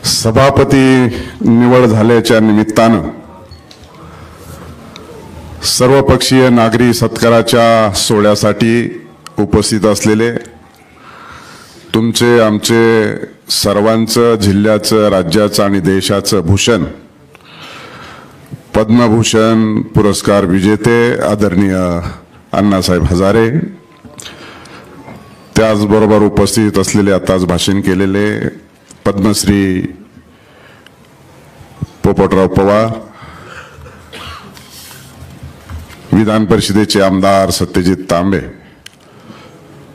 सभापती निवड झाल्याच्या निमित्तानं सर्वपक्षीय नागरी सत्काराच्या सोहळ्यासाठी उपस्थित असलेले तुमचे आमचे सर्वांचं जिल्ह्याचं राज्याचं आणि देशाचं भूषण पद्मभूषण पुरस्कार विजेते आदरणीय अण्णासाहेब हजारे, त्याचबरोबर उपस्थित असलेले आताच भाषण केलेले पद्मश्री पोपटराव पवार, विधान परिषदेचे आमदार सत्यजित तांबे,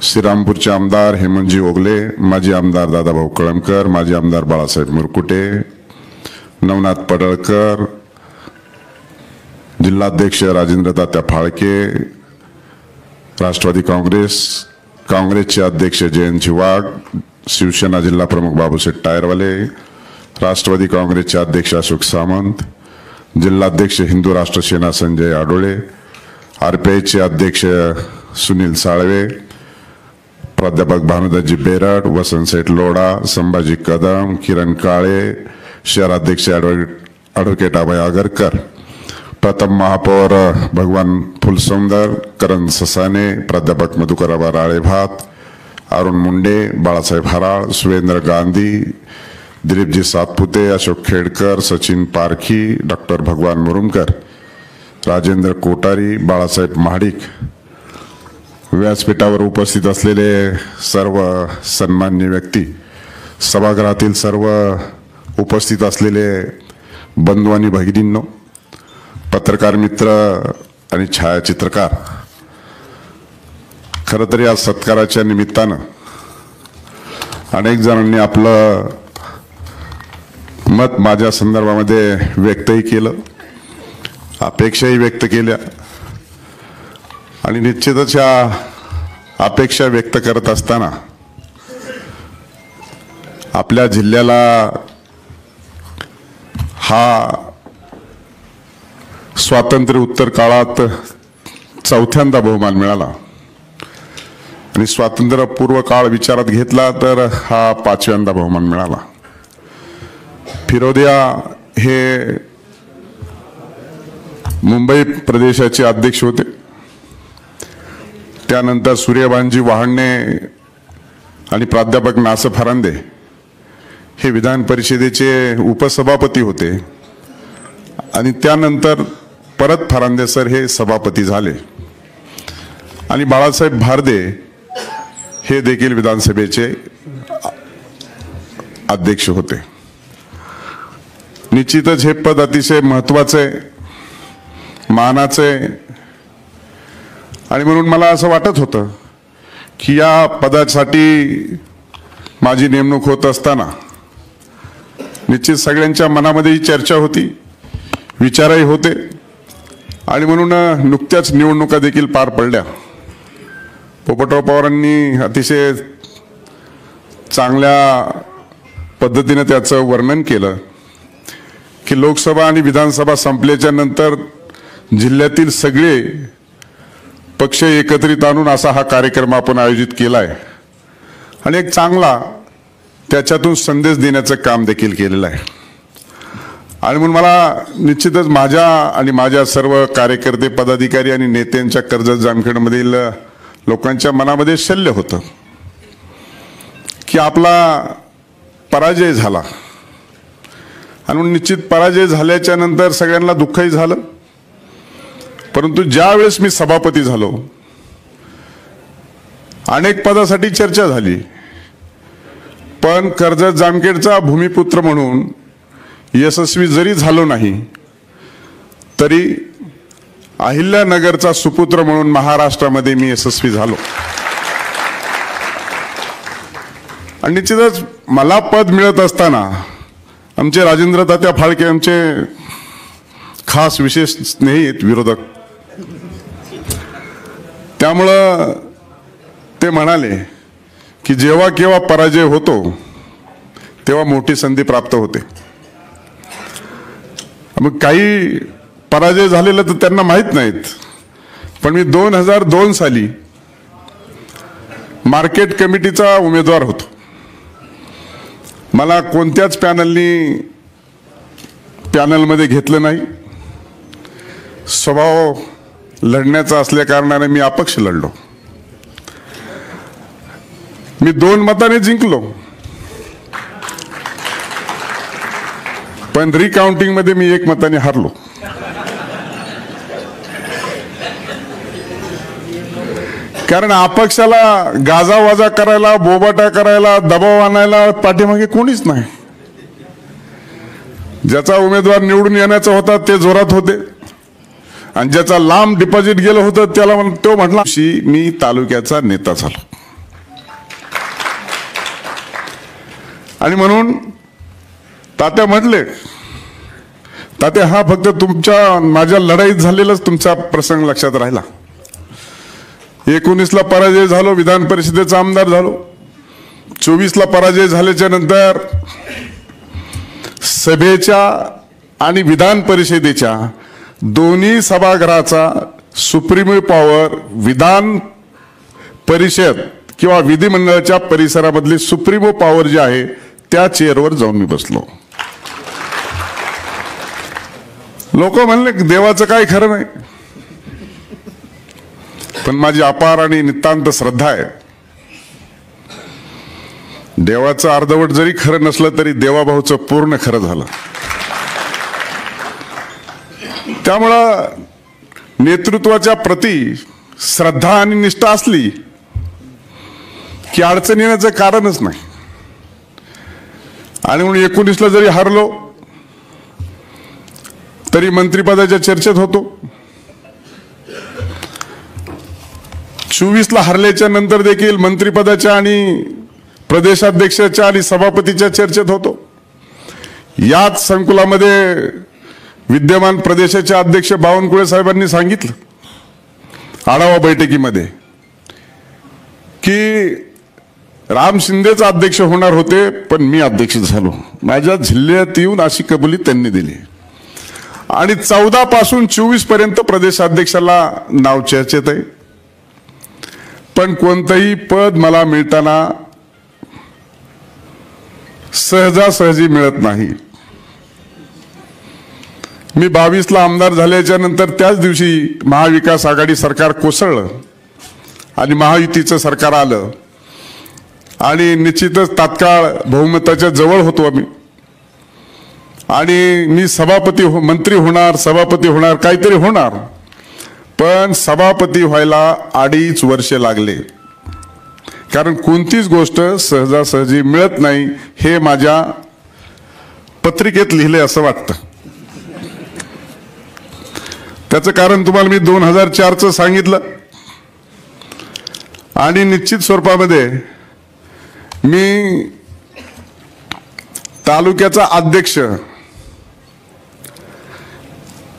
श्रीरामपूरचे आमदार हेमंतजी ओगले, माजी आमदार दादाभाऊ कळमकर, माजी आमदार बाळासाहेब मुरकुटे, नवनाथ पडळकर, जिल्हाध्यक्ष राजेंद्र तात्या फाळके, राष्ट्रवादी काँग्रेसचे अध्यक्ष जयंतजी वाघ, शिवसेना जिल्हा प्रमुख बाबूसाहेब टायरवाले, राष्ट्रवादी काँग्रेसचे अध्यक्ष अशोक सामंत, जिल्हाध्यक्ष हिंदू राष्ट्र सेना संजय आडोळे, आरपीआयचे अध्यक्ष सुनील साळवे, प्राध्यापक भानुदासजी बेरड, वसंत सेठ लोढा, संभाजी कदम, किरण काळे, शहराध्यक्ष ॲडव्होकेट अभय आगरकर, प्रथम महापौर भगवान फुलसौंदर, करण ससाने, प्राध्यापक मधुकरराव राळेभात, अरुण मुंडे, बाळासाहेब हराळ, सुरेंद्र गांधी, दिलीपजी सातपुते, अशोक खेडकर, सचिन पारखी, डॉक्टर भगवान मुरुमकर, राजेंद्र कोटारी, बाळासाहेब महाडिक, व्यासपीठावर उपस्थित असलेले सर्व सन्मान्य व्यक्ती, सभागृहातील सर्व उपस्थित असलेले बंधू आणि भगिनींनो, पत्रकार मित्र आणि छायाचित्रकार, खरं तर या सत्काराच्या निमित्तानं अनेक जणांनी आपलं मत माझ्या संदर्भामध्ये व्यक्तही केलं, अपेक्षाही व्यक्त केल्या आणि निश्चितच या अपेक्षा व्यक्त करत असताना आपल्या जिल्ह्याला हा स्वातंत्र्य उत्तर काळात चौथ्यांदा बहुमान मिळाला आणि स्वातंत्र्यपूर्व काळ विचारात घेतला तर हा पाचव्यांदा बहुमान मिळाला. फिरोदिया हे मुंबई प्रदेशाचे अध्यक्ष होते, त्यानंतर सूर्यभानजी वहाडणे आणि प्राध्यापक नास फरांदे हे विधान परिषदेचे उपसभापती होते आणि त्यानंतर परत फरांदे सर हे सभापती झाले आणि बाळासाहेब भारदे हे देखील विधानसभेचे अध्यक्ष होते. निश्चितच हे पद अतिशय महत्त्वाचे, मानाचे आणि म्हणून मला असं वाटत होतं की या पदासाठी माझी नेमणूक होत असताना निश्चित सगळ्यांच्या मनामध्ये ही चर्चा होती, विचारही होते आणि म्हणून नुकत्याच निवडणुका देखील पार पडल्या. पोपटराव पवारांनी अतिशय चांगल्या पद्धतीने त्याचं वर्णन केलं की लोकसभा आणि विधानसभा संपल्याच्या नंतर जिल्ह्यातील सगळे पक्ष एकत्रित आणून असा हा कार्यक्रम आपण आयोजित केलाय आणि एक चांगला त्याच्यातून संदेश देण्याचं काम देखील केलेलं आहे. आणि म्हणून मला निश्चितच माझ्या आणि माझ्या सर्व कार्यकर्ते पदाधिकारी आणि नेत्यांच्या कर्जत जामखेडमधील लोकांच्या मनामध्ये शल्य होतं की आपला पराजय झाला आणि म्हणून निश्चित पराजय झाल्याच्या नंतर सगळ्यांना दुःखही झालं. परंतु ज्या वेळेस मी सभापती झालो अनेक पदासाठी चर्चा झाली, पण कर्जत जामखेडचा भूमिपुत्र म्हणून यशस्वी जरी झालो नाही तरी अहिल्यानगरचा सुपुत्र म्हणून महाराष्ट्रामध्ये मी यशस्वी झालो. आणि निश्चितच मला पद मिळत असताना आमचे राजेंद्र तात्या फाळके आमचे खास विशेष स्नेही आहेत, विरोधक, त्यामुळं ते म्हणाले की जेव्हा केव्हा पराजय होतो तेव्हा मोठी संधी प्राप्त होते. मग काही पराजय झालेलं तर त्यांना माहित नाहीत, पण मी 2002 साली मार्केट कमिटीचा उमेदवार होतो मला कोणत्याच पॅनलमध्ये घेतलं नाही. स्वभाव लढण्याचा असल्या कारणाने मी अपक्ष लढलो. मी 2 मताने जिंकलो, पण रिकाउंटिंग मध्ये मी 1 मताने हारलो. कारण अपक्षाला गाजावाजा करायला, बोबाटा करायला, दबाव आणायला पाठीमागे कोणीच नाही. ज्याचा उमेदवार निवडून येण्याचा होता ते जोरात होते, आणि ज्याचा लांब डिपॉझिट गेलं होतं त्याला तो म्हटला मी तालुक्याचा नेता झालो. आणि म्हणून तात्या म्हटले, तात्या हा फक्त तुमच्या माझ्या लढाईत झालेलाच तुमचा प्रसंग लक्षात राहिला. 19ला पराजय झालो, विधान परिषदेचा आमदार झालो. 24ला पराजय झाल्याच्या नंतर सभेच्या आणि विधान परिषदेच्या दोन्ही सभागृहाचा सुप्रीम पॉवर विधान परिषद किंवा विधिमंडळाच्या परिसरामधली सुप्रीम पॉवर जी आहे त्या चेअरवर जाऊन मी बसलो. लोक म्हणले देवाचं काही खरं नाही, पण माझी अपार आणि नितांत श्रद्धा आहे. देवाचं अर्धवट जरी खरं नसलं तरी देवाभाऊचं पूर्ण खरं झालं. त्यामुळं नेतृत्वाच्या प्रती श्रद्धा आणि निष्ठा असली की अडचण येण्याचं कारणच नाही. आणि म्हणून 19ला जरी हारलो तरी मंत्रिपदाच्या चर्चेत होतो. 24ला हरल्याच्या नंतर देखील मंत्रिपदाच्या आणि प्रदेशाध्यक्षाच्या आणि सभापतीच्या चर्चेत होतो. याच संकुलामध्ये विद्यमान प्रदेशाचे अध्यक्ष बावनकुळे साहेबांनी सांगितलं आढावा बैठकीमध्ये की राम शिंदेच अध्यक्ष होणार होते, पण मी अध्यक्ष झालो. माझ्या जिल्ह्यात येऊन अशी कबुली त्यांनी दिली. आणि 14 पासून 24 पर्यंत प्रदेशाध्यक्षाला नाव चर्चेत आहे, पण कोणतंही पद मला मिळताना सहजासहजी मिळत नाही. मी 22ला आमदार झाल्याच्या नंतर त्याच दिवशी महाविकास आघाडी सरकार कोसळलं आणि महायुतीचं सरकार आलं. आणि निश्चितच तात्काळ बहुमताच्या जवळ होतो आम्ही. आणि मी मंत्री होणार, सभापती होणार, काहीतरी होणार. पण सभापती व्हायला 2.5 वर्षे लागले. कारण कोणतीच गोष्ट सहजासहजी मिळत नाही हे माझ्या पत्रिकेत लिहिले असं वाटतं. त्याचं कारण तुम्हाला मी 2004चं सांगितलं. आणि निश्चित स्वरूपामध्ये मी तालुक्याचा अध्यक्ष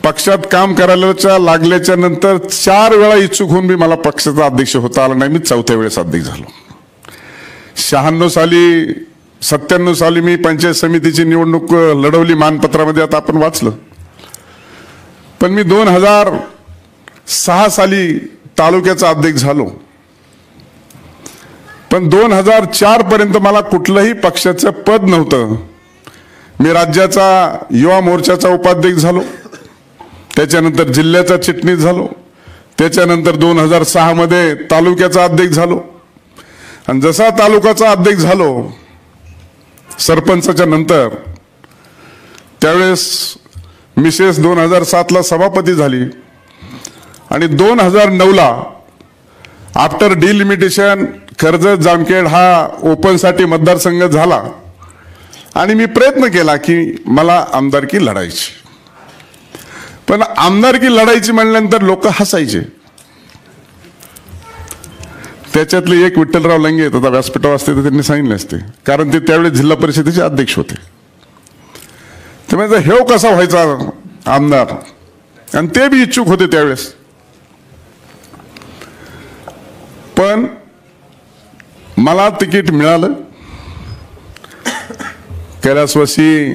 पक्षात काम करायला लागल्याच्या नंतर 4 वेळा इच्छुक होऊन मी मला पक्षाचा अध्यक्ष होता आला नाही. मी 4थ्या वेळेस अध्यक्ष झालो. 96 साली 97 साली मी पंचायत समितीची निवडणूक लढवली मानपत्रामध्ये, आता आपण वाचलं. पण मी 2006 साली तालुक्याचा अध्यक्ष झालो. पण 2004 पर्यंत मला कुठलंही पक्षाचं पद नव्हतं. मी राज्याचा युवा मोर्चाचा उपाध्यक्ष झालो, त्याच्यानंतर जिल्ह्याचा चिटणीस झालो, त्याच्यानंतर 2006 मध्ये तालुक्याचा अध्यक्ष झालो. आणि जसा तालुक्याचा अध्यक्ष झालो सरपंचाच्या नंतर, त्यावेळेस मिसेस 2007ला सभापती झाली. आणि 2009ला आफ्टर डिलिमिटेशन कर्जत जामखेड हा ओपनसाठी मतदारसंघ झाला. आणि मी प्रयत्न केला की मला आमदारकी लढायची. पण आमदारकी लढायची म्हणल्यानंतर लोक हसायचे. त्याच्यातले एक विठ्ठलराव लंगे आता व्यासपीठावर असते तर त्यांनी सांगितले असते, कारण ते त्यावेळेस जिल्हा परिषदेचे अध्यक्ष होते. ते म्हणजे हेव कसा व्हायचा आमदार, आणि ते बी इच्छुक होते त्यावेळेस. पण मला तिकीट मिळालं. कैलासवासी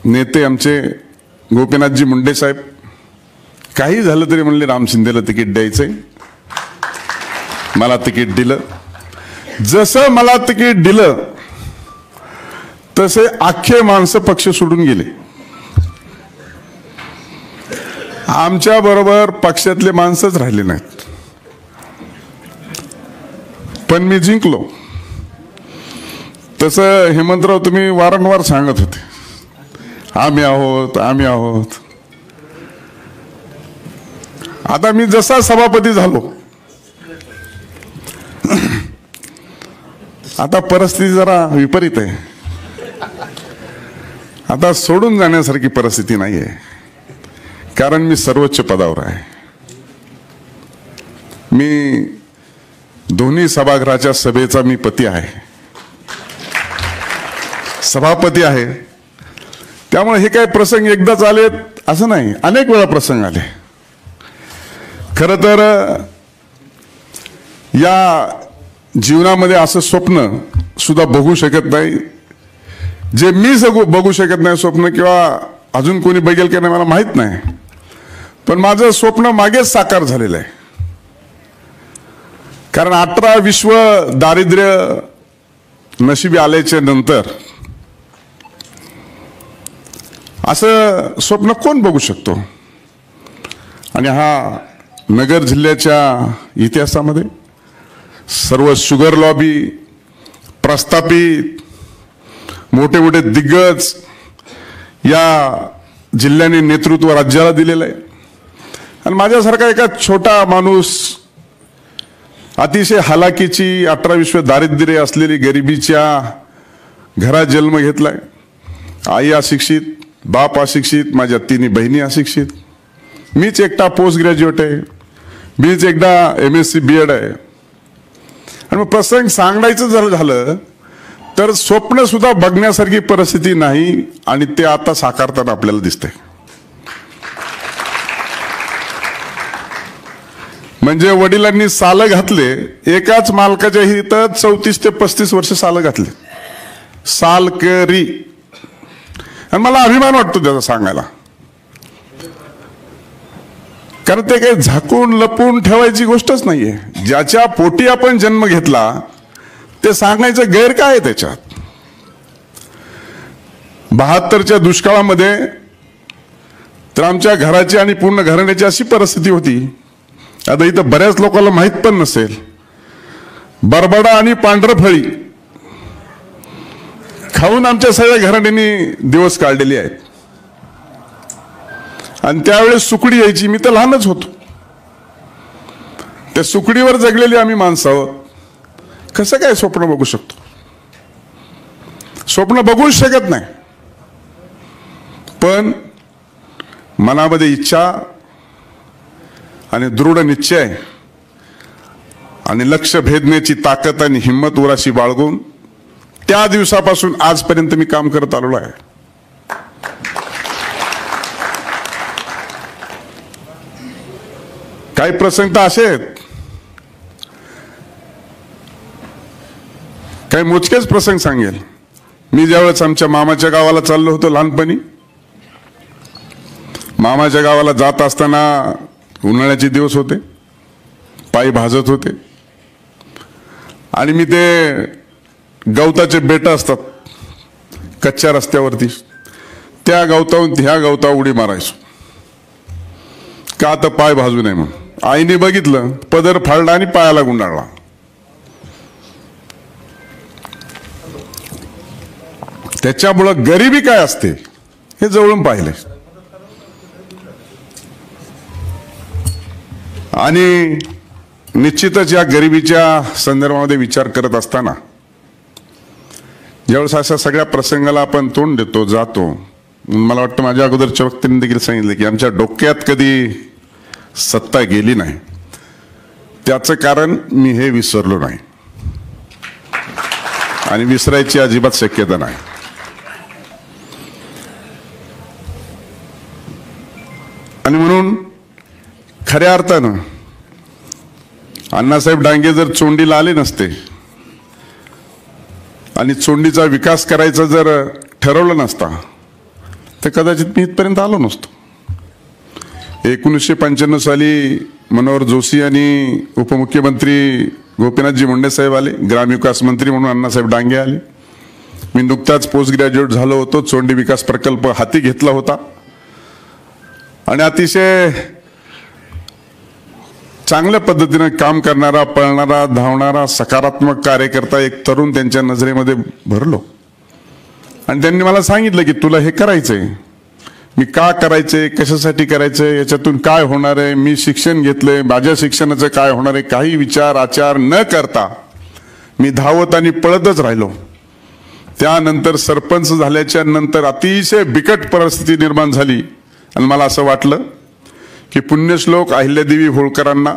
नेते आमचे गोपीनाथजी मुंडे साहेब काही झालं तरी म्हणले राम शिंदेला तिकीट द्यायचंय. मला तिकीट दिलं. जसं मला तिकीट दिलं तसे अख्खे माणसं पक्ष सोडून गेले. आमच्या बरोबर पक्षातले माणसंच राहिले नाहीत. पण मी जिंकलो. तसं हेमंतराव तुम्ही वारंवार सांगत होते, आम्ही आहोत आम्ही आहोत. आता मी जसा सभापती झालो, आता परिस्थिती जरा विपरीत आहे. आता सोडून जाण्यासारखी परिस्थिती नाही आहे, कारण मी सर्वोच्च पदावर आहे. मी दोन्ही सभागृहाच्या सभेचा मी पती आहे, सभापती आहे. त्यामुळे हे काही प्रसंग एकदाच आलेत असं नाही, अनेक वेळा प्रसंग आले. खरं तर या जीवनामध्ये असं स्वप्न सुद्धा बघू शकत नाही, जे मी बघू शकत नाही स्वप्न, किंवा अजून कोणी बघेल की नाही मला माहित नाही. पण माझं स्वप्न मागेच साकार झालेलं आहे. कारण 18 विश्व दारिद्र्य नशिबी आल्याच्या नंतर असं स्वप्न कोण बघू शकतो. आणि हा नगर जिल्ह्याच्या इतिहासामध्ये सर्व शुगर लॉबी, प्रस्थापित मोठे मोठे दिग्गज या जिल्ह्याने नेतृत्व राज्याला दिलेलं आहे. आणि माझ्यासारखा एका छोटा माणूस, अतिशय हालाकीची 18 विश्व दारिद्र्य असलेली गरिबीच्या घरात जन्म घेतलाय. आई अशिक्षित, बाप अशिक्षित, माझ्या 3 बहिणी अशिक्षित, मीच एकटा पोस्ट ग्रॅज्युएट आहे, मीच एकदा MSc BEd आहे. आणि मग प्रसंग सांगायचं जर झालं तर स्वप्न सुद्धा बघण्यासारखी परिस्थिती नाही, आणि ते आता साकारताना आपल्याला दिसतंय. म्हणजे वडिलांनी साल घातले, एकाच मालकाच्या इथं 34 ते 35 वर्ष साल घातले, सालकरी. आणि मला अभिमान वाटतो त्याचा सांगायला, कारण ते काही झाकून लपून ठेवायची गोष्टच नाहीये. ज्याच्या पोटी आपण जन्म घेतला ते सांगायचं गैर काय आहे त्याच्यात. 72च्या दुष्काळामध्ये तर आमच्या घराची आणि पूर्ण घराण्याची अशी परिस्थिती होती, आता इथं बऱ्याच लोकांना माहित पण नसेल, बरबडा आणि पांढरफळी खाऊन आमच्या सगळ्या घराण्यांनी दिवस काढलेले आहेत. आणि त्यावेळेस सुकडी यायची, मी तर लहानच होतो. त्या सुकडीवर जगलेली आम्ही माणसं आहोत. कसं काय स्वप्न बघू शकतो? स्वप्न बघूच शकत नाही. पण मनामध्ये इच्छा आणि दृढ निश्चय आणि लक्ष भेदण्याची ताकद आणि हिंमत उराशी बाळगून त्या दिवसापासून आजपर्यंत मी काम करत आलेलो आहे. काही प्रसंग तर असे आहेत, काही मोजकेच प्रसंग सांगेल. मी ज्यावेळेस आमच्या मामाच्या गावाला चाललो होतो लहानपणी, मामाच्या गावाला जात असताना उन्हाळ्याचे दिवस होते, पायी भाजत होते, आणि मी ते गवताचे बेट असतात कच्च्या रस्त्यावरती, त्या गवतावरून ह्या गवता उडी मारायचो. का तर पाय भाजू नये म्हणून. आईने बघितलं, पदर फाडला आणि पायाला गुंडाळला. त्याच्यामुळं गरिबी काय असते हे जवळून पाहिले. आणि निश्चितच या गरिबीच्या संदर्भामध्ये विचार करत असताना ज्यावेळेस अशा सगळ्या प्रसंगाला आपण तोंड देतो जातो, मला वाटतं माझ्या अगोदरच्या व्यक्तींनी देखील सांगितलं की आमच्या डोक्यात कधी सत्ता गेली नाही. त्याचं कारण मी हे विसरलो नाही आणि विसरायची अजिबात शक्यता नाही. आणि म्हणून खऱ्या अर्थानं अण्णासाहेब डांगे जर चोंडीला आले नसते आणि चोंडीचा विकास करायचा जर ठरवलं नसता तर कदाचित मी इथपर्यंत आलो नसतो. 1995 साली मनोहर जोशी आणि उपमुख्यमंत्री गोपीनाथजी मुंडे साहेब आले, ग्रामविकास मंत्री म्हणून अण्णासाहेब डांगे आले. मी नुकताच पोस्ट ग्रॅज्युएट झालो होतो, चोंडी विकास प्रकल्प हाती घेतला होता आणि अतिशय चांगल्या पद्धतीने काम करणारा, पळणारा, धावणारा, सकारात्मक कार्यकर्ता एक तरुण त्यांच्या नजरेमध्ये भरलो आणि त्यांनी मला सांगितलं की तुला हे करायचंय. मी का करायचंय, कशासाठी करायचंय, याच्यातून काय होणार आहे, मी शिक्षण घेतलंय, माझ्या शिक्षणाचं काय होणार आहे, काही विचार आचार न करता मी धावत आणि पळतच राहिलो. त्यानंतर सरपंच झाल्याच्या नंतर अतिशय बिकट परिस्थिती निर्माण झाली आणि मला असं वाटलं की पुण्यश्लोक अहिल्यादेवी होळकरांना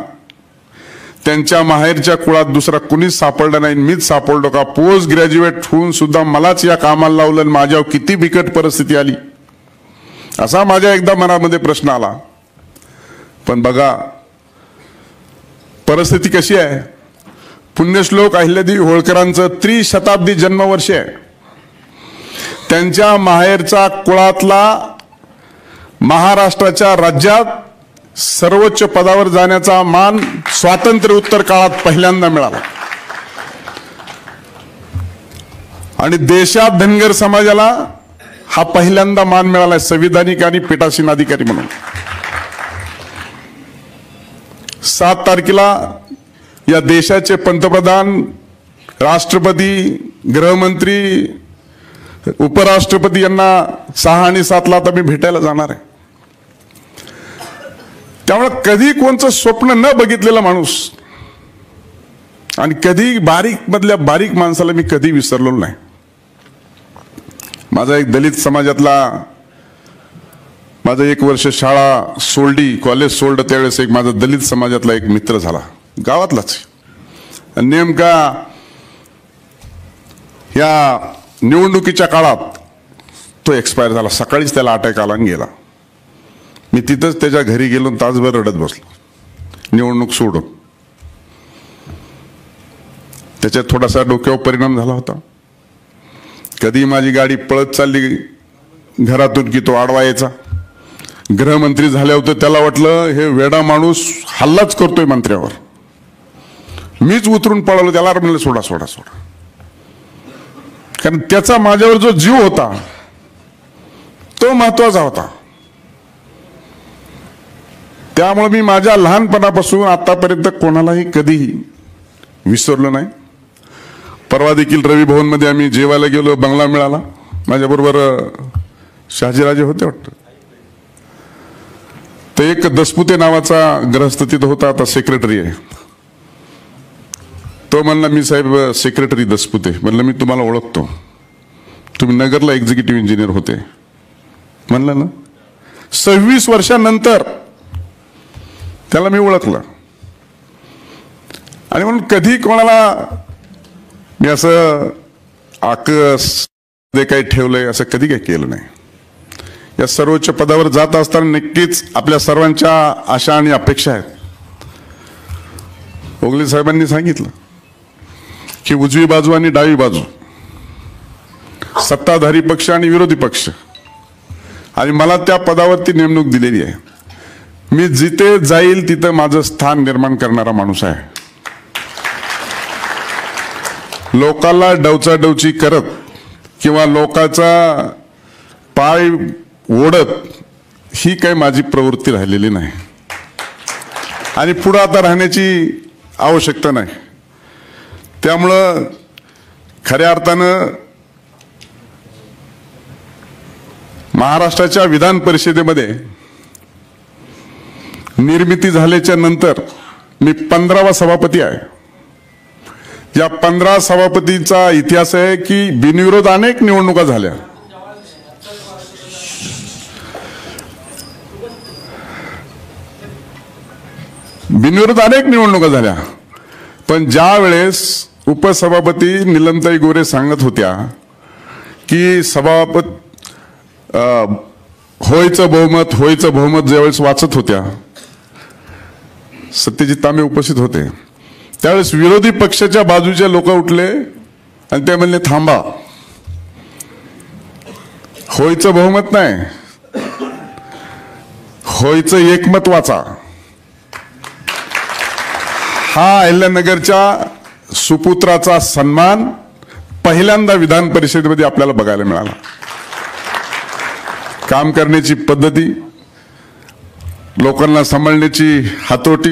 त्यांच्या माहेरच्या कुळात दुसरा कुणीच सापडला नाही, मीच सापडलो का. पोस्ट ग्रॅज्युएट होऊन सुद्धा मलाच या कामाला लावलं आणि माझ्यावर किती बिकट परिस्थिती आली असा माझ्या एकदा मनामध्ये प्रश्न आला. पण बघा परिस्थिती कशी आहे. पुण्यश्लोक अहिल्यादेवी होळकरांचं त्रिशताब्दी जन्मवर्ष आहे. त्यांच्या माहेरचा कुळातला महाराष्ट्राच्या राज्यात सर्वोच्च पदावर जाण्याचा मान स्वातंत्र्य उत्तर काळात पहिल्यांदा मिळाला आणि देशात धनगर समाजाला हा पहिल्यांदा मान मिळाला संविधानिक आणि पीठासीन अधिकारी म्हणून. 7 तारखेला या देशाचे पंतप्रधान, राष्ट्रपती, गृहमंत्री, उपराष्ट्रपती यांना 6 आणि 7 ला आता मी भेटायला जाणार आहे. त्यामुळे कधी कोणचं स्वप्न न बघितलेला माणूस आणि कधी बारीक मधल्या बारीक माणसाला मी कधी विसरलो नाही. माझा एक दलित समाजातला, माझं 1 वर्ष शाळा सोडली, कॉलेज सोडलं त्यावेळेस एक माझा दलित समाजातला एक मित्र झाला, गावातलाच. नेमका या निवडणुकीच्या काळात तो एक्सपायर झाला. सकाळीच त्याला अटॅक आला आणि गेला. मी तिथंच त्याच्या घरी गेलो, तासभर रडत बसलो, निवडणूक सोडून. त्याच्यात थोडासा डोक्यावर परिणाम झाला होता. कधी माझी गाडी पळत चालली घरातून की तो आडवा यायचा. गृहमंत्री झाले होते, त्याला वाटलं हे वेडा माणूस हल्लाच करतोय मंत्र्यावर. मीच उतरून पळालो, त्याला म्हणलं सोडा सोडा सोडा. कारण त्याचा माझ्यावर जो जीव होता तो महत्वाचा होता. त्यामुळे मी माझ्या लहानपणापासून आतापर्यंत कोणालाही कधीही विसरलो नाही. परवा देखील रवी भवन मध्ये आम्ही जेवायला गेलो, बंगला मिळाला. माझ्याबरोबर शहाजीराजे होते वाटतं. तर एक दसपुते नावाचा ग्रहस्थ तिथं होता, आता सेक्रेटरी आहे. तो म्हणला मी साहेब सेक्रेटरी दसपुते. म्हणलं मी तुम्हाला ओळखतो, तुम्ही नगरला एक्झिक्युटिव्ह इंजिनियर होते. म्हणलं ना. 26 वर्षानंतर त्याला मी ओळखलं. आणि म्हणून कधी कोणाला मी असं आकस जे काही ठेवलंय असं कधी काही केलं नाही. या सर्वोच्च पदावर जात असताना नक्कीच आपल्या सर्वांच्या आशा आणि अपेक्षा आहेत. ओगले साहेबांनी सांगितलं की उजवी बाजू आणि डावी बाजू, सत्ताधारी पक्ष आणि विरोधी पक्ष, आणि मला त्या पदावरती नेमणूक दिलेली आहे. मी जिथे जाईल तिथं माझं स्थान निर्माण करणारा माणूस आहे. लोकांना डवचाडवची करत किंवा लोकांचा पाय ओढत ही काही माझी प्रवृत्ती राहिलेली नाही आणि पुढे आता राहण्याची आवश्यकता नाही. त्यामुळं खऱ्या अर्थानं महाराष्ट्राच्या विधान परिषदेमध्ये निर्मिती झाल्याच्या नंतर मी 15वा सभापती आहे. या 15 सभापतीचा इतिहास आहे की बिनविरोध अनेक निवडणुका झाल्या. बिनविरोध अनेक निवडणुका झाल्या. पण ज्या वेळेस उपसभापती निलमताई गोरे सांगत होत्या की सभापती होयचं बहुमत ज्यावेळेस वाचत होत्या, सत्यजित तांबे उपस्थित होते, त्यावेळेस विरोधी पक्षाच्या बाजूचे लोक उठले आणि ते म्हणले थांबा, होयचं बहुमत नाही, होयचं एकमत वाचा. हा अहिल्यानगरच्या सुपुत्राचा सन्मान पहिल्यांदा विधान परिषदेमध्ये आपल्याला बघायला मिळाला. काम करण्याची पद्धती, लोकांना सांभाळण्याची हातोटी,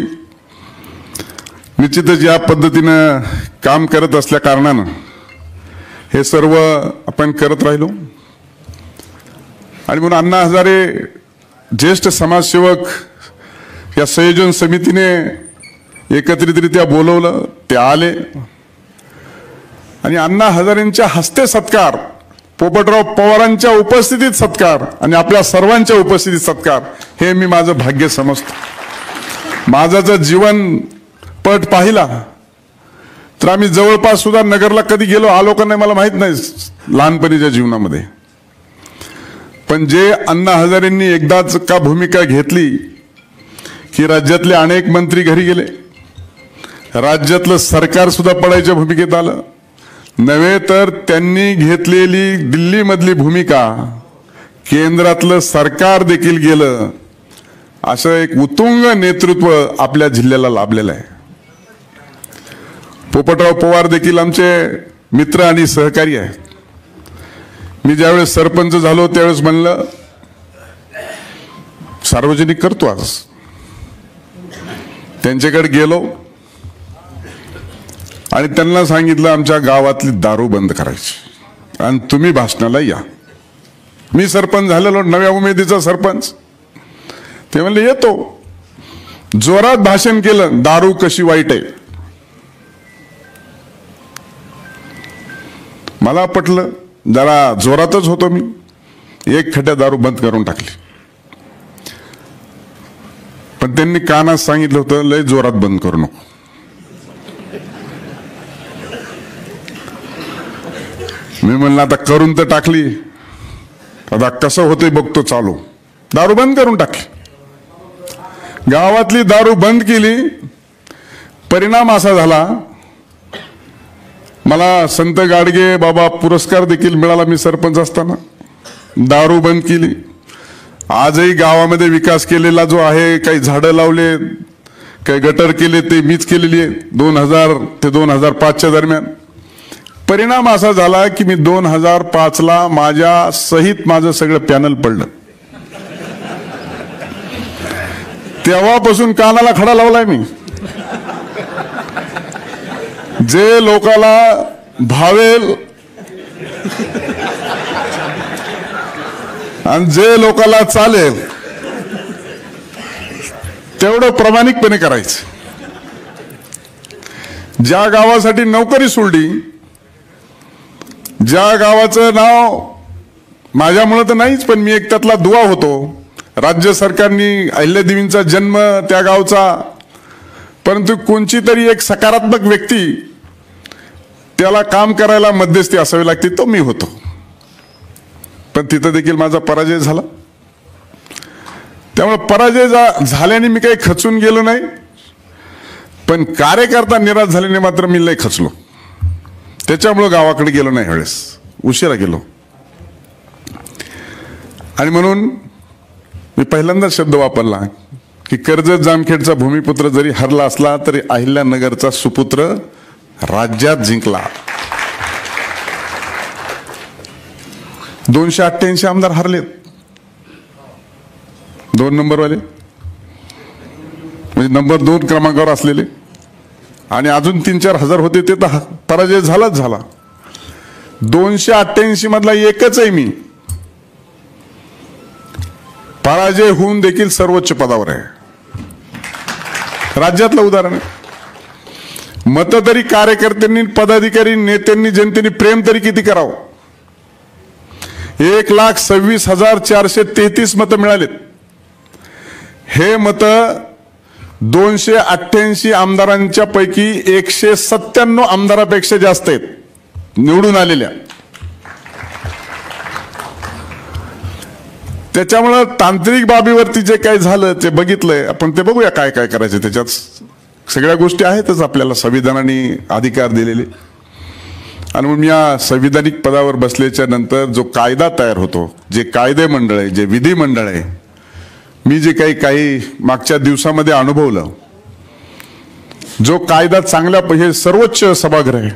निश्चितच या पद्धतीनं काम करत असल्या कारणानं हे सर्व आपण करत राहिलो. आणि म्हणून अण्णा हजारे ज्येष्ठ समाजसेवक या संयोजन समितीने एकत्रितरित्या बोलवलं, ते आले आणि अण्णा हजारेंच्या हस्ते सत्कार, पोपटराव पवारांच्या उपस्थितीत सत्कार आणि आपल्या सर्वांच्या उपस्थितीत सत्कार, हे मी माझं भाग्य समजतो. माझा जर जीवन पट पाहिला तर आम्ही जवळपास सुद्धा नगरला कधी आलो का नाही मला माहित नाही लहानपणीच्या जीवनामध्ये. पण जे अण्णा हजारेंनी एकदाच का भूमिका घेतली की राज्यातले अनेक मंत्री घरी गेले, राज्यातलं सरकार सुद्धा पडायच्या भूमिकेत आलं, नव्हे तर त्यांनी घेतलेली दिल्लीमधली भूमिका केंद्रातलं सरकार देखील गेलं, असं एक उत्तुंग नेतृत्व आपल्या जिल्ह्याला लाभलेलं आहे. पोपटराव पवार देखील आमचे मित्र आणि सहकारी आहेत. मी ज्यावेळेस सरपंच झालो त्यावेळेस म्हणलं सार्वजनिक करतो आज. त्यांच्याकडे गेलो आणि त्यांना सांगितलं आमच्या गावातली दारू बंद करायची आणि तुम्ही भाषणाला या. मी सरपंच झालेलो, नव्या उमेदीचा सरपंच. ते म्हणले येतो. जोरात भाषण केलं, दारू कशी वाईट आहे. मला पटलं, जरा जोरातच होतो मी. एक खड्डा दारू बंद करून टाकली. पण त्यांनी कानात सांगितलं होतं लय जोरात बंद करू नको. मी म्हणलं आता करून तर टाकली, आता कसं होतंय बघतो चालू. दारू बंद करून टाकली. गावातली दारू बंद केली. परिणाम असा झाला, मला संत गाडगे बाबा पुरस्कार देखील मिळाला मी सरपंच असताना. दारू बंद केली. आजही गावामध्ये विकास केलेला जो आहे, काही झाडं लावले, काही गटर केले, ते मीच केलेली आहे 2000 ते 2005च्या दरम्यान. परिणाम असा झाला की मी 2005ला माझ्या सहित माझं सगळं पॅनल पडलं. तेव्हापासून कानाला खडा लावलाय मी. जे लोकाला भावेल आणि जे लोकाला चालेल तेवढं प्रामाणिकपणे करायचं. ज्या गावासाठी नोकरी सोडली, ज्या गावाचं नाव माझ्यामुळे तर नाहीच, पण मी एक त्यातला दुवा होतो. राज्य सरकारने अहिल्यादेवींचा जन्म त्या गावचा, परंतु कोणची तरी एक सकारात्मक व्यक्ती त्याला काम करायला मध्यस्थी असावी लागते, तो मी होतो. पण तिथं देखील माझा पराजय झाला. त्यामुळे पराजय झाल्याने मी काही खचून गेलो नाही, पण कार्यकर्ता निराश झाल्याने मात्र मी लय खचलो. त्याच्यामुळे गावाकडे गेलो नाही, वेळेस उशिरा गेलो. आणि म्हणून मी पहिल्यांदा शब्द वापरला की कर्जत जामखेडचा भूमिपुत्र जरी हरला असला तरी अहिल्यानगरचा सुपुत्र राज्यात जिंकला. 288 आमदार हरलेत, 2 नंबरवाले, म्हणजे नंबर 2 क्रमांकावर असलेले, आणि अजून 3-4 हजार होते, ते तर पराजय झालाच झाला. 288 मधला एकच आहे मी. पराजय होऊन देखील सर्वोच्च पदावर आहे. राज्यातलं उदाहरण आहे. मत तरी कार्यकर्त्यांनी, पदाधिकारी, नेत्यांनी, जनतेने प्रेम तरी किती करावं. 1,26,433 मतं मिळालेत. हे मत 288 आमदारांच्या पैकी 197 आमदारापेक्षा जास्त आहेत निवडून आलेल्या. त्याच्यामुळे तांत्रिक बाबीवरती जे काही झालं ते बघितलंय आपण. ते बघूया काय काय करायचं. त्याच्यात सगळ्या गोष्टी आहेतच आपल्याला संविधानाने अधिकार दिलेले. आणि म्हणून या संविधानिक पदावर बसल्याच्या नंतर जो कायदा तयार होतो, जे कायदे मंडळ आहे, जे विधिमंडळ आहे, मी जे काही मागच्या दिवसामध्ये अनुभवलं, जो कायदा चांगल्या सर्वोच्च सभागृह आहे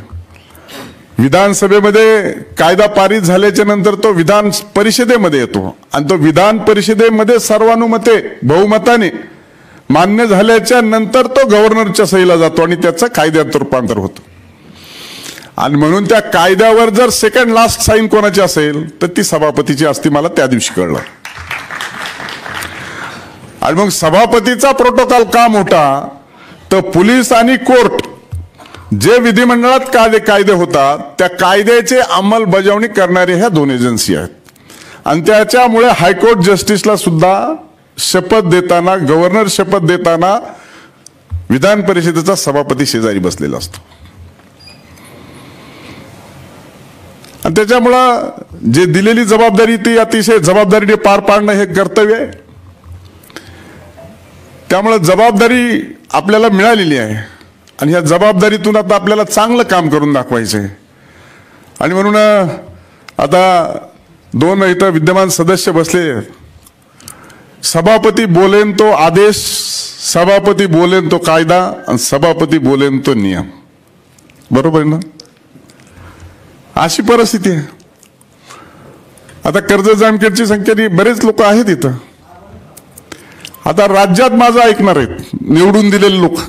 विधानसभेमध्ये कायदा पारित झाल्याच्या नंतर तो विधान परिषदेमध्ये येतो आणि तो विधान परिषदेमध्ये सर्वानुमते बहुमताने मान्य झाल्याच्या नंतर तो गव्हर्नरच्या सहीला जातो आणि त्याचं कायद्यात रूपांतर होतं. आणि म्हणून त्या कायद्यावर जर सेकंड लास्ट साईन कोणाची असेल तर ती सभापतीची असती, मला त्या दिवशी कळलं. आणि मग सभापतीचा प्रोटोकॉल का मोठा, तर पोलीस आणि कोर्ट जे विधिमंडळात कायदे होतात त्या कायद्याचे अंमलबजावणी करणारे ह्या दोन एजन्सी आहेत. आणि त्याच्यामुळे हायकोर्ट जस्टिसला सुद्धा शपथ देताना, गव्हर्नर शपथ देताना विधान परिषदेचा सभापती शेजारी बसलेला असतो. आणि त्याच्यामुळं जे दिलेली जबाबदारी ती अतिशय जबाबदारीने पार पाडणं हे कर्तव्य आहे. त्यामुळे जबाबदारी आपल्याला मिळालेली आहे आणि ह्या जबाबदारीतून आता आपल्याला चांगलं काम करून दाखवायचंय. आणि म्हणून आता दोन इथं विद्यमान सदस्य बसले. सभापती बोलेन तो आदेश, सभापती बोलेन तो कायदा आणि सभापती बोलेन तो नियम. बरोबर आहे ना? अशी परिस्थिती आहे. आता कर्जत जामखेडची संख्येने बरेच लोक आहेत इथं. आता राज्यात माझं ऐकणार आहेत निवडून दिलेले लोक.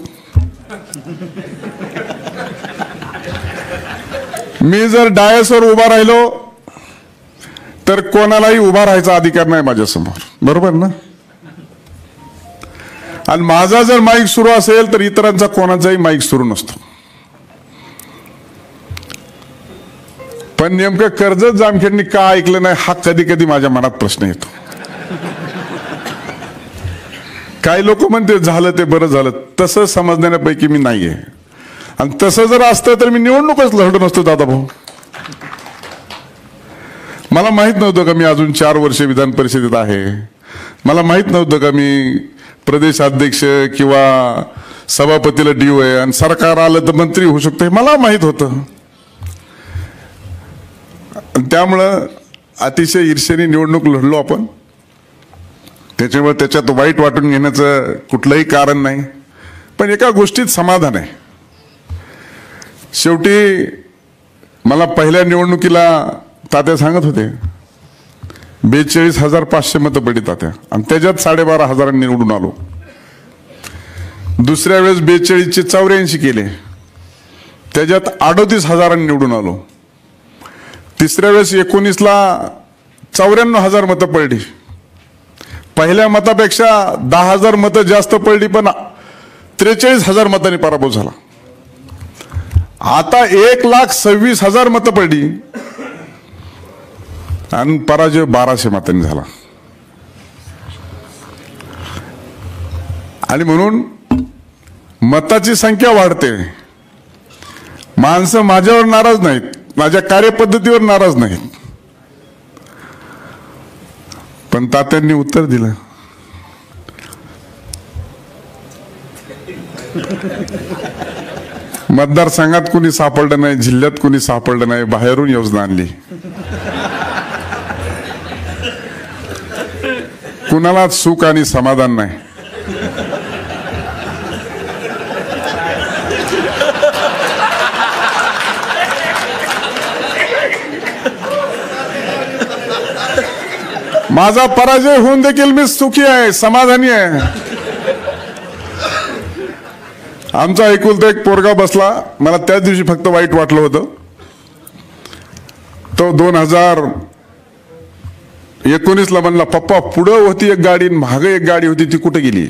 मी जर डायसवर उभा राहिलो तर कोणालाही उभा राहायचा अधिकार नाही माझ्यासमोर. बरोबर ना? आणि माझा जर माईक सुरू असेल तर इतरांचा कोणाचाही माईक सुरू नसतो. पण नेमकं कर्जत जामखेडनी का ऐकलं नाही हा कधी कधी माझ्या मनात प्रश्न येतो. काही लोक म्हणते झालं ते बरं झालं, तसं समजण्यापैकी मी नाहीये. आणि तसं जर असतं तर मी निवडणूकच लढलो नसतो दादाभाऊ. मला माहित नव्हतं का मी अजून 4 वर्षे विधान परिषदेत आहे. मला माहित नव्हतं का मी प्रदेशाध्यक्ष किंवा सभापतीला डीओ आहे आणि सरकार आलं तर मंत्री होऊ शकतो हे मला माहित होतं. त्यामुळं अतिशय ईर्ष्येने निवडणूक लढलो आपण. त्याच्यामुळे त्याच्यात वाईट वाटून घेण्याचं कुठलंही कारण नाही. पण एका गोष्टीत समाधान आहे. शेवटी मला पहिल्या निवडणुकीला तात्या सांगत होते 42,500 मतं पडली तात्या आणि त्याच्यात 12,500 निवडून आलो. दुसऱ्या वेळेस 42चे 84 केले, त्याच्यात 38,000 निवडून आलो. तिसऱ्या वेळेस 19ला 94,000 मतं पडली. पहिल्या मतापेक्षा 10,000 मतं जास्त पडली पण 43,000 मतांनी पराभव झाला. आता 1,26,000 मतं पडली आणि पराजय 1200 मतांनी झाला. आणि म्हणून मताची संख्या वाढते. माणसं माझ्यावर नाराज नाहीत, माझ्या कार्यपद्धतीवर नाराज नाहीत. पण तात्यांनी उत्तर दिलं. मतदारसंघात कुणी सापडलं नाही, जिल्ह्यात कुणी सापडलं नाही, बाहेरून योजना आणली. कुणाला सुख आणि समाधान नाही. माझा पराजय होऊन देखील मी सुखी आहे, समाधानी आहे. आमचा एकुलता एक पोरगा बसला, मला त्याच दिवशी फक्त वाईट वाटलं होतं. तो 2019ला म्हणला पप्पा पुढं होती एक गाडी मागे एक गाडी होती, ती कुठे गेली?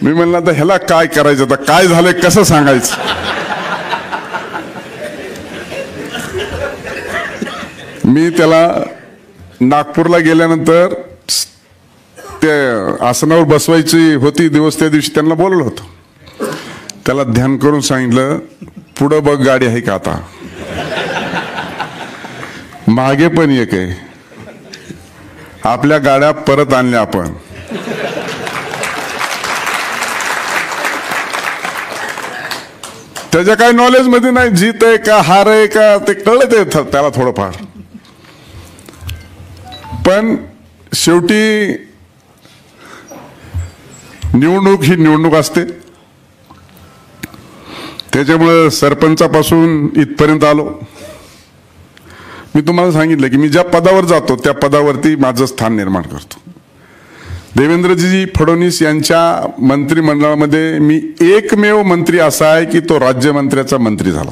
मी म्हणलं आता ह्याला काय करायचं, आता काय झालंय कसं सांगायचं. मी त्याला नागपूरला गेल्यानंतर ते आसनावर बसवायची होती दिवस, त्या दिवशी त्यांना बोलवलं होतं. त्याला ध्यान करून सांगितलं पुढं बघ गाडी आहे का, आता मागे पण एक आहे. आपल्या गाड्या परत आणल्या आपण. त्याच्या काही नॉलेज मध्ये नाही, जीत आहे का हार आहे का ते कळलं ते त्याला थोडंफार. पण शेवटी निवडणूक ही निवडणूक असते. त्याच्यामुळे सरपंचापासून इथपर्यंत आलो. मी तुम्हाला सांगितलं की मी ज्या पदावर जातो त्या पदावरती माझं स्थान निर्माण करतो. देवेंद्रजी फडणवीस यांच्या मंत्रिमंडळामध्ये मी एकमेव मंत्री असा आहे की तो राज्यमंत्र्याचा मंत्री झाला.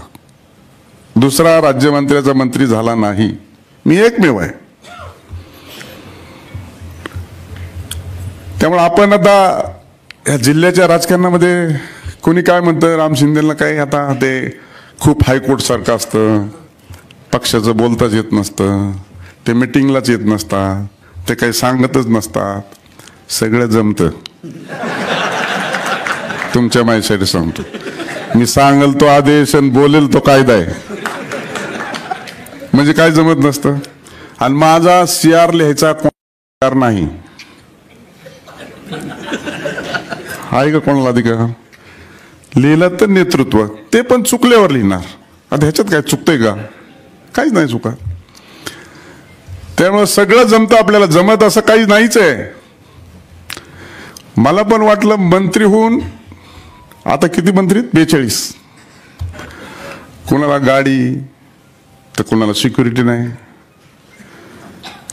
दुसरा राज्यमंत्र्याचा मंत्री झाला नाही. मी एकमेव आहे. त्यामुळे आपण आता या जिल्ह्याच्या राजकारणामध्ये कोणी काय म्हणतं, राम शिंदेला काय आता ते खूप हायकोर्ट सारखं असतं, पक्षाचं बोलताच येत नसतं, ते मिटिंगलाच येत नसतात, ते काही सांगतच नसतात. सगळं जमतं. तुमच्या माहितीसाठी सांगतो, मी सांगल तो आदेश आणि बोलेल तो कायदा आहे. म्हणजे काय जमत नसतं. आणि माझा CR लिहायचा अधिकार नाही. आहे का कोणाला अधिकार? लिहिलं तर नेतृत्व, ते पण चुकल्यावर लिहिणार. आता ह्याच्यात काय चुकतंय का? काहीच नाही चुका. त्यामुळे सगळं जमतं आपल्याला. जमत असं काही नाहीच आहे. मला पण वाटलं मंत्री होऊन, आता किती मंत्री? 42. कोणाला गाडी तर कोणाला सिक्युरिटी नाही.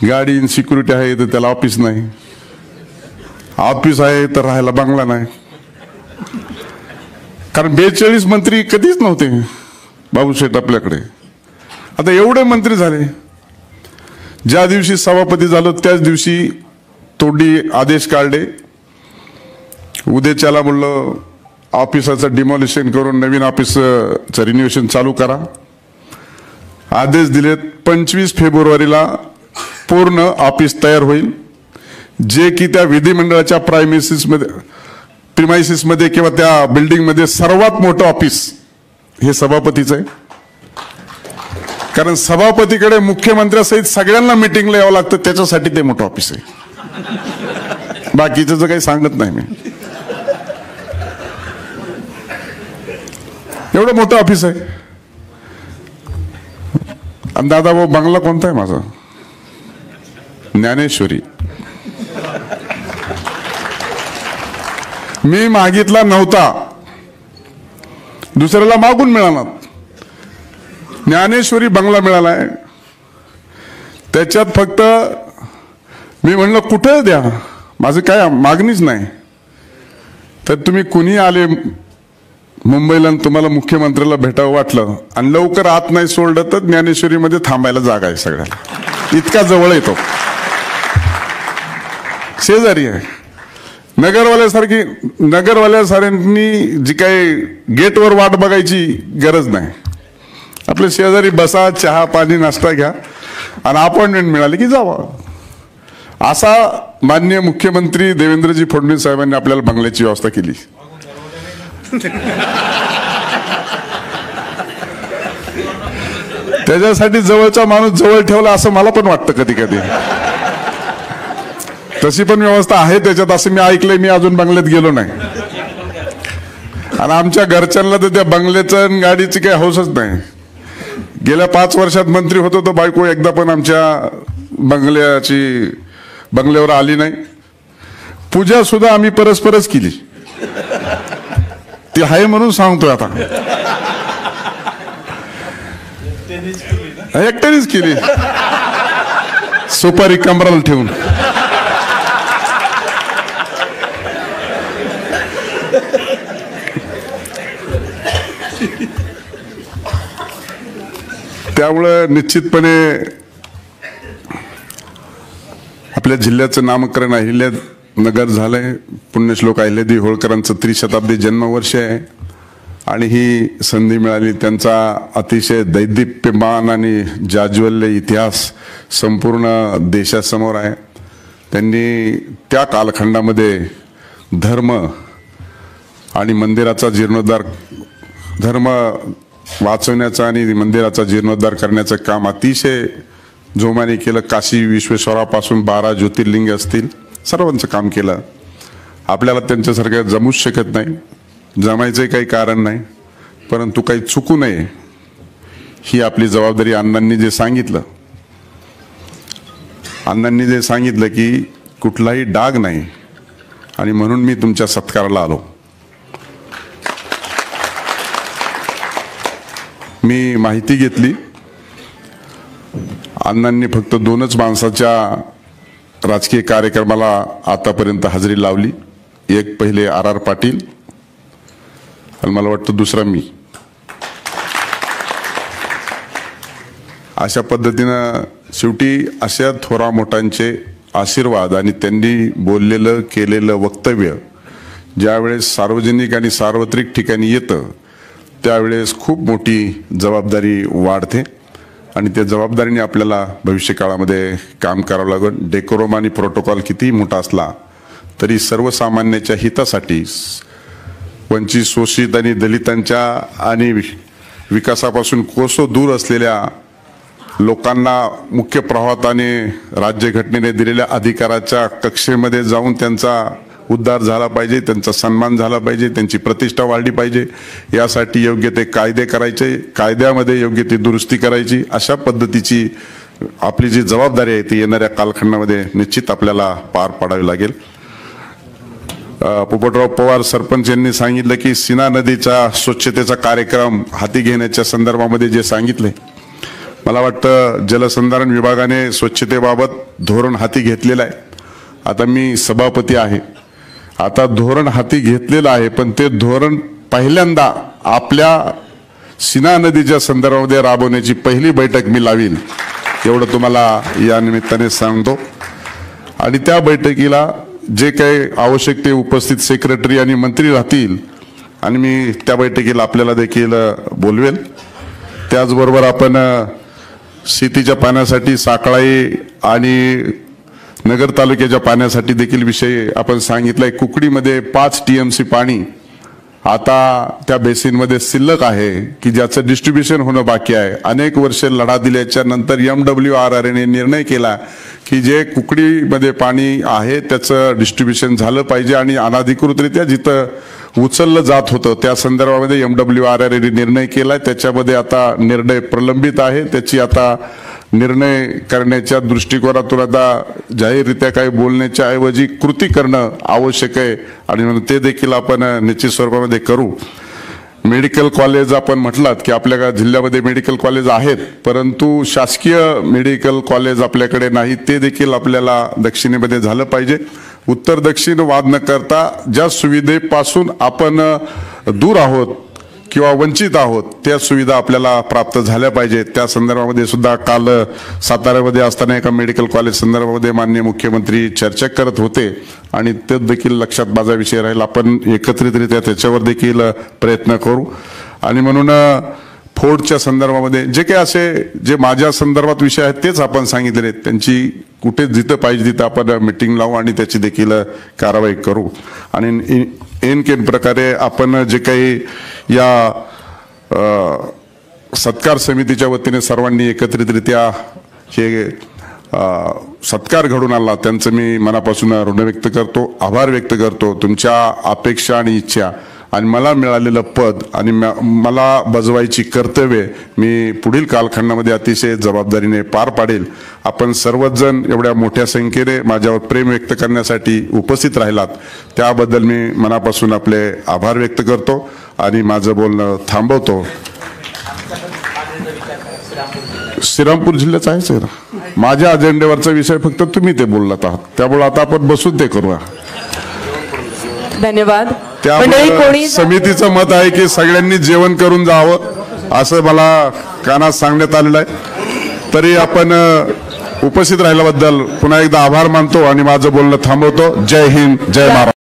गाडी आणि सिक्युरिटी आहे तर त्याला ऑफिस नाही. ऑफिस आहे तर राहायला बंगला नाही. कारण 42 मंत्री कधीच नव्हते बाबूशेठ आपल्याकडे. आता एवढे मंत्री झाले. ज्या दिवशी सभापती झालो त्याच दिवशी तोंडी आदेश काढले. उद्याच्याला म्हणलं ऑफिसाचं डिमॉलिशन करून नवीन ऑफिसचं रिन्युएशन चालू करा. आदेश दिलेत. 25 फेब्रुवारीला पूर्ण ऑफिस तयार होईल. जे की त्या विधिमंडळाच्या प्रिमायसिसमध्ये किंवा त्या बिल्डिंगमध्ये सर्वात मोठं ऑफिस हे सभापतीचं आहे. कारण सभापतीकडे मुख्यमंत्र्यासहित सगळ्यांना मिटिंगला यावं लागतं, त्याच्यासाठी ते मोठं ऑफिस आहे. बाकीचं काही सांगत नाही मी. एवढं मोठं ऑफिस आहे. आणि दादा भाऊ बंगला कोणता आहे माझा? ज्ञानेश्वरी. मी मागितला नव्हता, दुसऱ्याला मागून मिळाला. ज्ञानेश्वरी बंगला मिळालाय. त्याच्यात फक्त मी म्हणलं कुठे द्या, माझं काय मागणीच नाही. तर तुम्ही कुणी आले मुंबईला आणि तुम्हाला मुख्यमंत्र्याला भेटावं वाटलं आणि लवकर आत नाही सोडलं तर ज्ञानेश्वरीमध्ये थांबायला जागा आहे सगळ्याला. इतका जवळ येतो. शेजारी आहे. नगरवाल्यासारख्यांनी जी काही गेटवर वाट बघायची गरज नाही. आपल्या शेजारी बसा, चहा पाणी नाश्ता घ्या आणि अपॉइंटमेंट मिळाली की जावा. असा माननीय मुख्यमंत्री देवेंद्रजी फडणवीस साहेबांनी आपल्याला बंगल्याची व्यवस्था केली. त्याच्यासाठी जवळचा माणूस जवळ ठेवला असं मला पण वाटतं कधी कधी. तशी पण व्यवस्था आहे त्याच्यात असं मी ऐकलंय. मी अजून बंगल्यात गेलो नाही. आणि आमच्या घरच्यांना तर त्या बंगल्याचं आणि गाडीची काही हौसच नाही. गेल्या 5 वर्षात मंत्री होतो तर बायको एकदा पण आमच्या बंगल्यावर आली नाही. पूजा सुद्धा आम्ही परस्परच केली. ती आहे म्हणून सांगतोय आता. एकट्यानेच केली, सुपारी कमराला ठेवून. त्यामुळं निश्चितपणे आपल्या जिल्ह्याचं नामकरण अहिल्यानगर झालंय. पुण्यश्लोक अहिल्यादेवी होळकरांचं 30शताब्दी जन्मवर्ष आहे. आणि ही संधी मिळाली. त्यांचा अतिशय दैदिप्यमान आणि जाज्वल्य इतिहास संपूर्ण देशासमोर आहे. त्यांनी त्या कालखंडामध्ये धर्म आणि मंदिराचा जीर्णोद्धार, धर्म वाचवण्याचा आणि मंदिराचा जीर्णोद्धार करण्याचं काम अतिशय जोमाने केलं. काशी विश्वेश्वरापासून 12 ज्योतिर्लिंग असतील, सर्वांचं काम केलं. आपल्याला त्यांच्यासारखं जमूच शकत नाही, जमायचं काही कारण नाही. परंतु काही चुकू नये ही आपली जबाबदारी. अण्णांनी जे सांगितलं की कुठलाही डाग नाही, आणि म्हणून मी तुमच्या सत्काराला आलो. मी माहिती घेतली. अण्णांनी फक्त 2च माणसाच्या राजकीय कार्यक्रमाला आतापर्यंत हजेरी लावली. एक पहिले RR पाटील आणि मला वाटतं दुसरा मी. अशा पद्धतीनं शेवटी अशा थोरा मोठ्यांचे आशीर्वाद आणि त्यांनी बोललेलं केलेलं वक्तव्य ज्यावेळेस सार्वजनिक आणि सार्वत्रिक ठिकाणी येतं त्यावेळेस खूप मोठी जबाबदारी वाढते आणि त्या जबाबदारीने आपल्याला भविष्य काळामध्ये काम करावं लागेल. डेकोरम आणि प्रोटोकॉल कितीही मोठा असला तरी सर्वसामान्याच्या हितासाठी वंचित शोषित आणि दलितांच्या आणि विकासापासून कोसो दूर असलेल्या लोकांना मुख्य प्रवाहाने राज्यघटनेने दिलेल्या अधिकाराच्या कक्षेमध्ये जाऊन त्यांचा उद्धार झाला पाहिजे, त्यांचा सन्मान झाला पाहिजे, त्यांची प्रतिष्ठा वाढली पाहिजे. यासाठी योग्य ते कायदे करायचे, कायद्यामध्ये योग्य ती दुरुस्ती करायची. अशा पद्धतीची आपली जी जबाबदारी आहे ती येणाऱ्या कालखंडामध्ये निश्चित आपल्याला पार पाडावी लागेल. पोपटराव पवार सरपंच यांनी सांगितलं की सीना नदीचा स्वच्छतेचा कार्यक्रम हाती घेण्याच्या संदर्भामध्ये जे सांगितले, मला वाटतं जलसंधारण विभागाने स्वच्छतेबाबत धोरण हाती घेतलेलं आहे. आता मी सभापती आहे, आता धोरण हाती घेतलेलं आहे, पण ते धोरण पहिल्यांदा आपल्या सीना नदीच्या संदर्भामध्ये राबवण्याची पहिली बैठक मी लावील एवढं तुम्हाला या निमित्ताने सांगतो. आणि त्या बैठकीला जे काही आवश्यक ते उपस्थित सेक्रेटरी आणि मंत्री राहतील आणि मी त्या बैठकीला आपल्याला देखील बोलवेल. त्याचबरोबर आपण शेतीच्या पाण्यासाठी साखळाई आणि नगर तालुक्याच्या पाण्यासाठी देखील विषय आपण सांगितलाय. कुकडीमध्ये 5 TMC पाणी आता त्या बेसिनमध्ये शिल्लक आहे की ज्याचं डिस्ट्रीब्युशन होणं बाकी आहे. अनेक वर्षे लढा दिल्याच्या नंतर MWRR ने निर्णय केला की जे कुकडीमध्ये पाणी आहे त्याचं डिस्ट्रीब्युशन झालं पाहिजे आणि अनधिकृतरित्या जिथं उचललं जात होतं त्या संदर्भामध्ये MWRR ने निर्णय केला. त्याच्यामध्ये आता निर्णय प्रलंबित आहे. त्याची आता निर्णय करण्याच्या दृष्टिकोनातून आता जाहीररित्या काही बोलण्याच्या ऐवजी कृती करणं आवश्यक आहे आणि म्हणून ते देखील आपण निश्चित स्वरूपामध्ये करू. मेडिकल कॉलेज आपण म्हटलात की आपल्या जिल्ह्यामध्ये मेडिकल कॉलेज आहेत, परंतु शासकीय मेडिकल कॉलेज आपल्याकडे नाही. ते देखील आपल्याला दक्षिणेमध्ये झालं पाहिजे. उत्तर दक्षिण वाद न करता ज्या सुविधेपासून आपण दूर आहोत किंवा वंचित आहोत त्या सुविधा आपल्याला प्राप्त झाल्या पाहिजेत. त्या संदर्भामध्ये सुद्धा काल साताऱ्यामध्ये असताना एका मेडिकल कॉलेज संदर्भामध्ये माननीय मुख्यमंत्री चर्चा करत होते आणि ते देखील लक्षात माझा विषय राहील. आपण एकत्रितरित्या त्याच्यावर देखील प्रयत्न करू. आणि म्हणून फोर्डच्या संदर्भामध्ये जे काही असे जे माझ्या संदर्भात विषय आहेत तेच आपण सांगितले आहेत. त्यांची कुठे जिथं पाहिजे तिथं आपण मीटिंग लावू आणि त्याची देखील कारवाई करू. आणि एनकेन प्रकारे आपण जे काही या सत्कार समितीच्या वतीने सर्वांनी एकत्रितरित्या हे सत्कार घडून आणला त्यांचं मी मनापासून ऋण व्यक्त करतो, आभार व्यक्त करतो. तुमच्या अपेक्षा आणि इच्छा आणि मला मिळालेलं पद आणि मला बजवायची कर्तव्ये मी पुढील कालखंडामध्ये अतिशय जबाबदारीने पार पाडेल. आपण सर्वच जण एवढ्या मोठ्या संख्येने माझ्यावर प्रेम व्यक्त करण्यासाठी उपस्थित राहिलात त्याबद्दल मी मनापासून आपले आभार व्यक्त करतो आणि माझं बोलणं थांबवतो. श्रीरामपूर जिल्ह्याचा आहेच आहे ना. माझ्या अजेंड्यावरचा विषय फक्त तुम्ही ते बोललात आहात, त्यामुळे आता आपण बसून ते करूया. धन्यवाद. त्यामुळे समितीचं मत आहे की सगळ्यांनी जेवण करून जावं असं मला कानात सांगण्यात आलेलं आहे. तरी आपण उपस्थित राहिल्याबद्दल पुन्हा एकदा आभार मानतो आणि माझं बोलणं थांबवतो. जय हिंद, जय महाराष्ट्र.